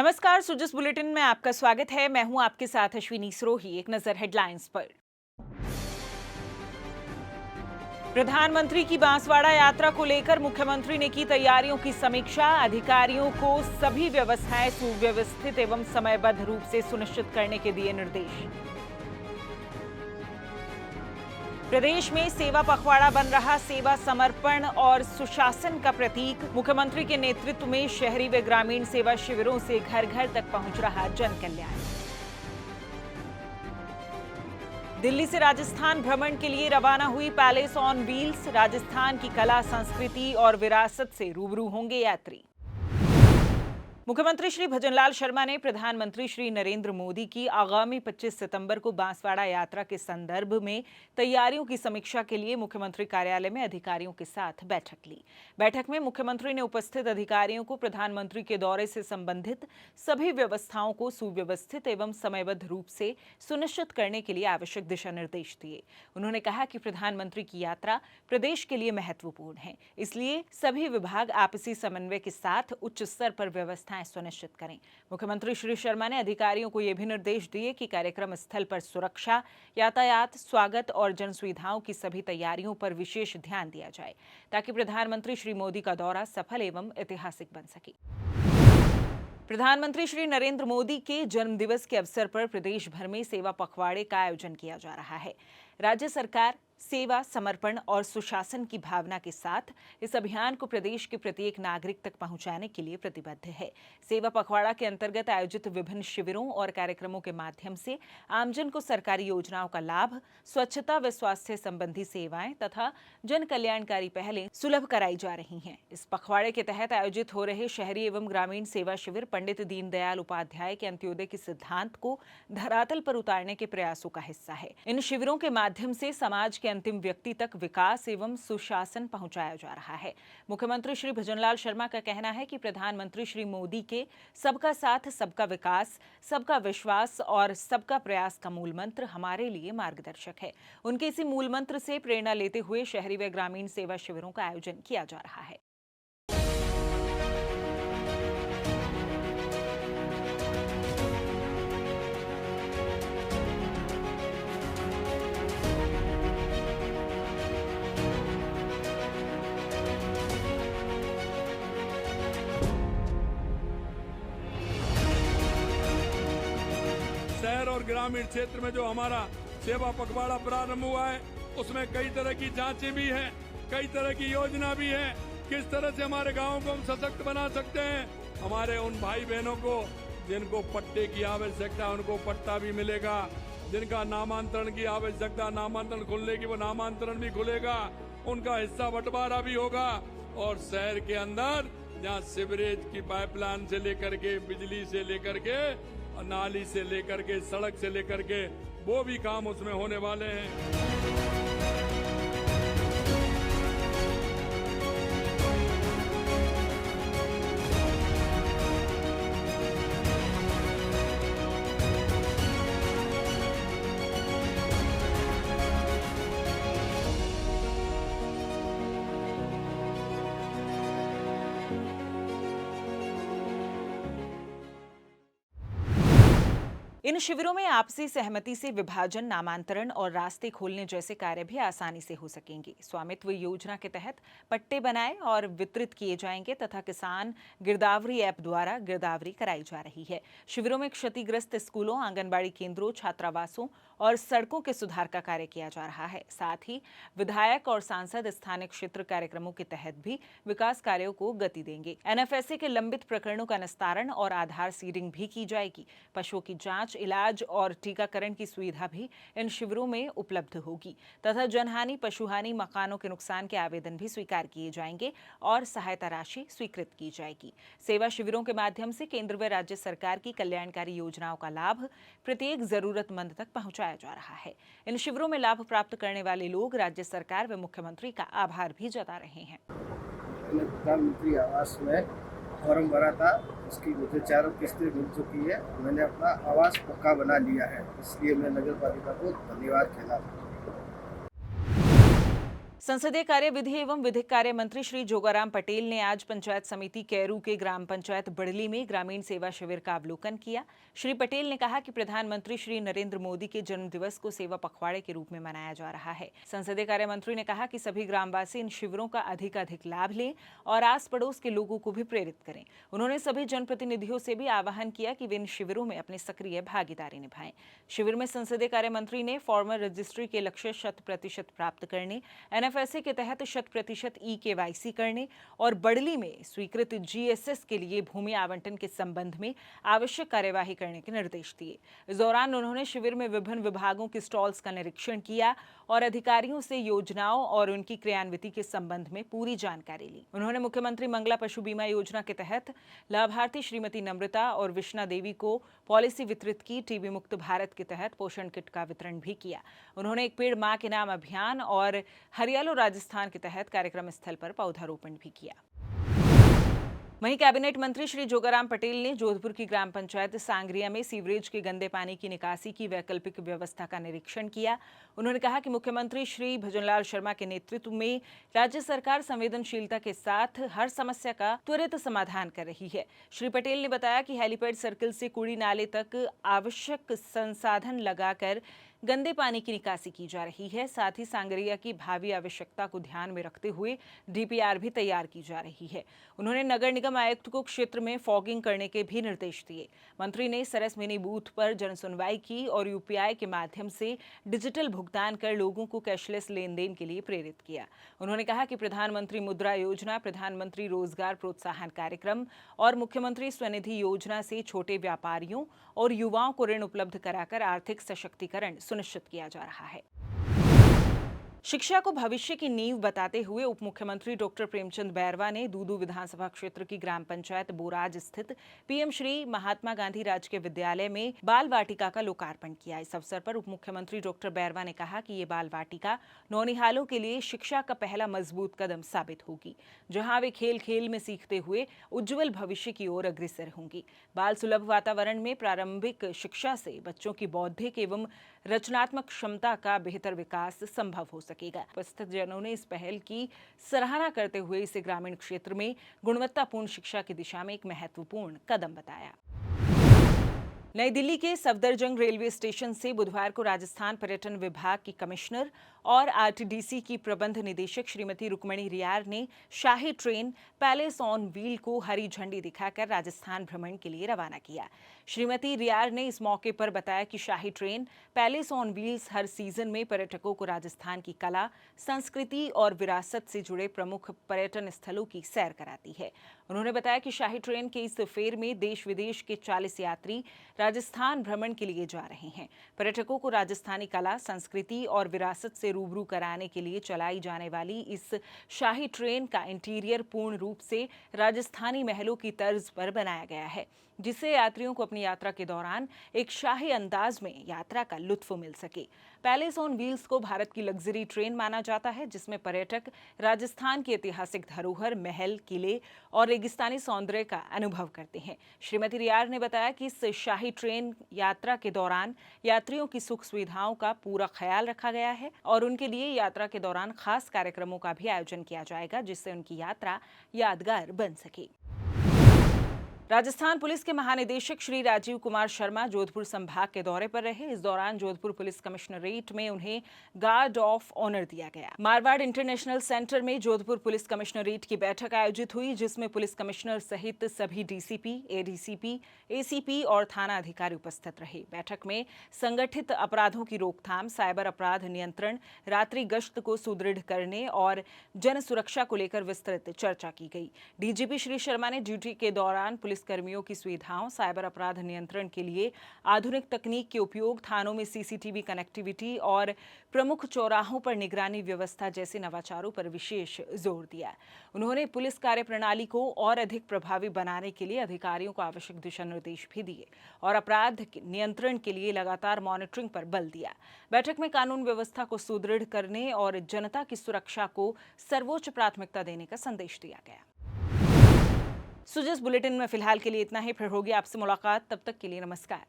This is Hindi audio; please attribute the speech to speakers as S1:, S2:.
S1: नमस्कार, सुजस बुलेटिन में आपका स्वागत है। मैं हूं आपके साथ अश्विनी सरोही। एक नजर हेडलाइंस पर। प्रधानमंत्री की बांसवाड़ा यात्रा को लेकर मुख्यमंत्री ने की तैयारियों की समीक्षा। अधिकारियों को सभी व्यवस्थाएं सुव्यवस्थित एवं समयबद्ध रूप से सुनिश्चित करने के दिए निर्देश। प्रदेश में सेवा पखवाड़ा बन रहा सेवा समर्पण और सुशासन का प्रतीक। मुख्यमंत्री के नेतृत्व में शहरी व ग्रामीण सेवा शिविरों से घर घर तक पहुंच रहा जन कल्याण। दिल्ली से राजस्थान भ्रमण के लिए रवाना हुई पैलेस ऑन व्हील्स। राजस्थान की कला, संस्कृति और विरासत से रूबरू होंगे यात्री। मुख्यमंत्री श्री भजनलाल शर्मा ने प्रधानमंत्री श्री नरेंद्र मोदी की आगामी 25 सितंबर को बांसवाड़ा यात्रा के संदर्भ में तैयारियों की समीक्षा के लिए मुख्यमंत्री कार्यालय में अधिकारियों के साथ बैठक ली। बैठक में मुख्यमंत्री ने उपस्थित अधिकारियों को प्रधानमंत्री के दौरे से संबंधित सभी व्यवस्थाओं को सुव्यवस्थित एवं समयबद्ध रूप से सुनिश्चित करने के लिए आवश्यक दिशा निर्देश दिए। उन्होंने कहा कि प्रधानमंत्री की यात्रा प्रदेश के लिए महत्वपूर्ण है, इसलिए सभी विभाग आपसी समन्वय के साथ उच्च स्तर पर व्यवस्थाएं सुनिश्चित करें। मुख्यमंत्री श्री शर्मा ने अधिकारियों को यह भी निर्देश दिए कि कार्यक्रम स्थल पर सुरक्षा, यातायात, स्वागत और जन सुविधाओं की सभी तैयारियों पर विशेष ध्यान दिया जाए, ताकि प्रधानमंत्री श्री मोदी का दौरा सफल एवं ऐतिहासिक बन सके। प्रधानमंत्री श्री नरेंद्र मोदी के जन्मदिवस के अवसर पर प्रदेश भर में सेवा पखवाड़े का आयोजन किया जा रहा है। राज्य सरकार सेवा, समर्पण और सुशासन की भावना के साथ इस अभियान को प्रदेश के प्रत्येक नागरिक तक पहुंचाने के लिए प्रतिबद्ध है। सेवा पखवाड़ा के अंतर्गत आयोजित विभिन्न शिविरों और कार्यक्रमों के माध्यम से आमजन को सरकारी योजनाओं का लाभ, स्वच्छता व स्वास्थ्य संबंधी सेवाएं तथा जन कल्याणकारी पहलें सुलभ कराई जा रही हैं। इस पखवाड़े के तहत आयोजित हो रहे शहरी एवं ग्रामीण सेवा शिविर पंडित दीनदयाल उपाध्याय के अंत्योदय के सिद्धांत को धरातल पर उतारने के प्रयासों का हिस्सा है। इन शिविरों के माध्यम से समाज के अंतिम व्यक्ति तक विकास एवं सुशासन पहुंचाया जा रहा है। मुख्यमंत्री श्री भजनलाल शर्मा का कहना है कि प्रधानमंत्री श्री मोदी के सबका साथ, सबका विकास, सबका विश्वास और सबका प्रयास का मूल मंत्र हमारे लिए मार्गदर्शक है। उनके इसी मूल मंत्र से प्रेरणा लेते हुए शहरी व ग्रामीण सेवा शिविरों का आयोजन किया जा रहा है।
S2: शहर और ग्रामीण क्षेत्र में जो हमारा सेवा पखवाड़ा प्रारंभ हुआ है, उसमें कई तरह की जांचें भी हैं, कई तरह की योजना भी है। किस तरह से हमारे गांवों को हम सशक्त बना सकते हैं। हमारे उन भाई बहनों को जिनको पट्टे की आवश्यकता है, उनको पट्टा भी मिलेगा। जिनका नामांतरण की आवश्यकता, नामांतरण खुलने की, वो नामांतरण भी खुलेगा। उनका हिस्सा बंटवारा भी होगा। और शहर के अंदर जहाँ सीवरेज की पाइपलाइन से लेकर के, बिजली से लेकर के, नाली से लेकर के, सड़क से लेकर के, वो भी काम उसमें होने वाले हैं।
S1: इन शिविरों में आपसी सहमति से विभाजन, नामांतरण और रास्ते खोलने जैसे कार्य भी आसानी से हो सकेंगे। स्वामित्व योजना के तहत पट्टे बनाए और वितरित किए जाएंगे तथा किसान गिरदावरी ऐप द्वारा गिरदावरी कराई जा रही है। शिविरों में क्षतिग्रस्त स्कूलों, आंगनबाड़ी केंद्रों, छात्रावासों और सड़कों के सुधार का कार्य किया जा रहा है। साथ ही विधायक और सांसद स्थानीय क्षेत्र कार्यक्रमों के तहत भी विकास कार्यों को गति देंगे। एनएफएसए के लंबित प्रकरणों का निस्तारण और आधार सीडिंग भी की जाएगी। पशुओं की जांच, इलाज और टीकाकरण की सुविधा भी इन शिविरों में उपलब्ध होगी तथा जनहानि, पशुहानि, मकानों के नुकसान के आवेदन भी स्वीकार किए जाएंगे और सहायता राशि स्वीकृत की जाएगी। सेवा शिविरों के माध्यम से केंद्र व राज्य सरकार की कल्याणकारी योजनाओं का लाभ प्रत्येक जरूरतमंद तक पहुंचाया जा रहा है। इन शिविरों में लाभ प्राप्त करने वाले लोग राज्य सरकार व मुख्यमंत्री का आभार भी जता रहे हैं।
S3: प्रधानमंत्री आवास में फॉर्म भरा था, उसकी मुझे 4 किस्तें मिल चुकी है। मैंने अपना आवास पक्का बना लिया है, इसलिए मैं नगर पालिका को धन्यवाद कहना।
S1: संसदीय कार्य विधि एवं विधिक कार्य मंत्री श्री जोगाराम पटेल ने आज पंचायत समिति कैरू के ग्राम पंचायत बड़ली में ग्रामीण सेवा शिविर का अवलोकन किया। श्री पटेल ने कहा कि प्रधानमंत्री श्री नरेंद्र मोदी के जन्म दिवस को सेवा पखवाड़े के रूप में मनाया जा रहा है। संसदीय कार्य मंत्री ने कहा कि सभी ग्रामवासी इन शिविरों का अधिक लाभ लें और आस पड़ोस के लोगों को भी प्रेरित करें। उन्होंने सभी जनप्रतिनिधियों से भी आह्वान किया कि वे इन शिविरों में अपनी सक्रिय भागीदारी निभाएं। शिविर में संसदीय कार्य मंत्री ने फॉर्मर रजिस्ट्री के लक्ष्य 100% प्राप्त करने, NFSA के तहत 100% eKYC करने और बड़ली में स्वीकृत GSS के लिए भूमि आवंटन के संबंध में आवश्यक कार्यवाही करने के निर्देश दिए। इस दौरान उन्होंने शिविर में विभिन्न विभागों के स्टॉल्स का निरीक्षण किया और अधिकारियों से योजनाओं और उनकी क्रियान्विति के संबंध में पूरी जानकारी ली। उन्होंने मुख्यमंत्री मंगला पशु बीमा योजना के तहत लाभार्थी श्रीमती नम्रता और विष्णा देवी को पॉलिसी वितरित की। टीबी मुक्त भारत के तहत पोषण किट का वितरण भी किया। उन्होंने एक पेड़ मां के नाम अभियान और हरियालो राजस्थान के तहत कार्यक्रम स्थल पर पौधारोपण भी किया। वहीं कैबिनेट मंत्री श्री जोगाराम पटेल ने जोधपुर की ग्राम पंचायत सांगरिया में सीवरेज के गंदे पानी की निकासी की वैकल्पिक व्यवस्था का निरीक्षण किया। उन्होंने कहा कि मुख्यमंत्री श्री भजनलाल शर्मा के नेतृत्व में राज्य सरकार संवेदनशीलता के साथ हर समस्या का त्वरित समाधान कर रही है। श्री पटेल ने बताया कि हेलीपैड सर्किल से कुड़ी नाले तक आवश्यक संसाधन लगाकर गंदे पानी की निकासी की जा रही है। साथ ही सांगरिया की भावी आवश्यकता को ध्यान में रखते हुए DPR भी तैयार की जा रही है। उन्होंने नगर निगम आयुक्त को क्षेत्र में फॉगिंग करने के भी निर्देश दिए। मंत्री ने सरस मिनी बूथ पर जन सुनवाई की और UPI के माध्यम से डिजिटल भुगतान कर लोगों को कैशलेस लेन देन के लिए प्रेरित किया। उन्होंने कहा कि प्रधानमंत्री मुद्रा योजना, प्रधानमंत्री रोजगार प्रोत्साहन कार्यक्रम और मुख्यमंत्री स्वनिधि योजना से छोटे व्यापारियों और युवाओं को ऋण उपलब्ध कराकर आर्थिक सशक्तिकरण सुनिश्चित किया जा रहा है। शिक्षा को भविष्य की नींव बताते हुए उप मुख्यमंत्री डॉक्टर प्रेमचंद बैरवा ने दूदू विधानसभा क्षेत्र की ग्राम पंचायत बोराज स्थित PM श्री महात्मा गांधी राजकीय विद्यालय में बाल वाटिका का लोकार्पण किया। इस अवसर पर उप मुख्यमंत्री डॉक्टर बैरवा ने कहा कि ये बाल वाटिका नौनिहालों के लिए शिक्षा का पहला मजबूत कदम साबित होगी, जहां वे खेल खेल में सीखते हुए उज्जवल भविष्य की ओर अग्रसर होंगी। बाल सुलभ वातावरण में प्रारंभिक शिक्षा से बच्चों की बौद्धिक एवं रचनात्मक क्षमता का बेहतर विकास संभव हो सकेगा। उपस्थित जनों ने इस पहल की सराहना करते हुए इसे ग्रामीण क्षेत्र में गुणवत्तापूर्ण शिक्षा की दिशा में एक महत्वपूर्ण कदम बताया। नई दिल्ली के सफदरजंग रेलवे स्टेशन से बुधवार को राजस्थान पर्यटन विभाग की कमिश्नर और RTDC की प्रबंध निदेशक श्रीमती रुक्मणी रियार ने शाही ट्रेन पैलेस ऑन व्हील को हरी झंडी दिखाकर राजस्थान भ्रमण के लिए रवाना किया। श्रीमती रियार ने इस मौके पर बताया कि शाही ट्रेन पैलेस ऑन व्हील्स हर सीजन में पर्यटकों को राजस्थान की कला, संस्कृति और विरासत से जुड़े प्रमुख पर्यटन स्थलों की सैर कराती है। उन्होंने बताया कि शाही ट्रेन के इस फेर में देश विदेश के 40 यात्री राजस्थान भ्रमण के लिए जा रहे हैं। पर्यटकों को राजस्थानी कला, संस्कृति और विरासत से रूबरू कराने के लिए चलाई जाने वाली इस शाही ट्रेन का इंटीरियर पूर्ण रूप से राजस्थानी महलों की तर्ज पर बनाया गया है, जिससे यात्रियों को अपनी यात्रा के दौरान एक शाही अंदाज में यात्रा का लुत्फ मिल सके। पैलेस ऑन व्हील्स को भारत की लग्जरी ट्रेन माना जाता है, जिसमें पर्यटक राजस्थान की ऐतिहासिक धरोहर, महल, किले और रेगिस्तानी सौंदर्य का अनुभव करते हैं। श्रीमती रियार ने बताया कि इस शाही ट्रेन यात्रा के दौरान यात्रियों की सुख सुविधाओं का पूरा ख्याल रखा गया है और उनके लिए यात्रा के दौरान खास कार्यक्रमों का भी आयोजन किया जाएगा, जिससे उनकी यात्रा यादगार बन सके। राजस्थान पुलिस के महानिदेशक श्री राजीव कुमार शर्मा जोधपुर संभाग के दौरे पर रहे। इस दौरान जोधपुर पुलिस कमिश्नरेट में उन्हें गार्ड ऑफ ऑनर दिया गया। मारवाड़ इंटरनेशनल सेंटर में जोधपुर पुलिस कमिश्नरेट की बैठक आयोजित हुई, जिसमें पुलिस कमिश्नर सहित सभी DCP, ADCP, ACP और थाना अधिकारी उपस्थित रहे। बैठक में संगठित अपराधों की रोकथाम, साइबर अपराध नियंत्रण, रात्रि गश्त को सुदृढ़ करने और जन सुरक्षा को लेकर विस्तृत चर्चा की गई। DGP श्री शर्मा ने ड्यूटी के दौरान पुलिस कर्मियों की सुविधाओं, साइबर अपराध नियंत्रण के लिए आधुनिक तकनीक के उपयोग, थानों में CCTV कनेक्टिविटी और प्रमुख चौराहों पर निगरानी व्यवस्था जैसे नवाचारों पर विशेष जोर दिया। उन्होंने पुलिस कार्य प्रणाली को और अधिक प्रभावी बनाने के लिए अधिकारियों को आवश्यक दिशा निर्देश भी दिए और अपराध नियंत्रण के लिए लगातार मॉनिटरिंग पर बल दिया। बैठक में कानून व्यवस्था को सुदृढ़ करने और जनता की सुरक्षा को सर्वोच्च प्राथमिकता देने का संदेश दिया गया। सुजस बुलेटिन में फिलहाल के लिए इतना ही। फिर होगी आपसे मुलाकात, तब तक के लिए नमस्कार।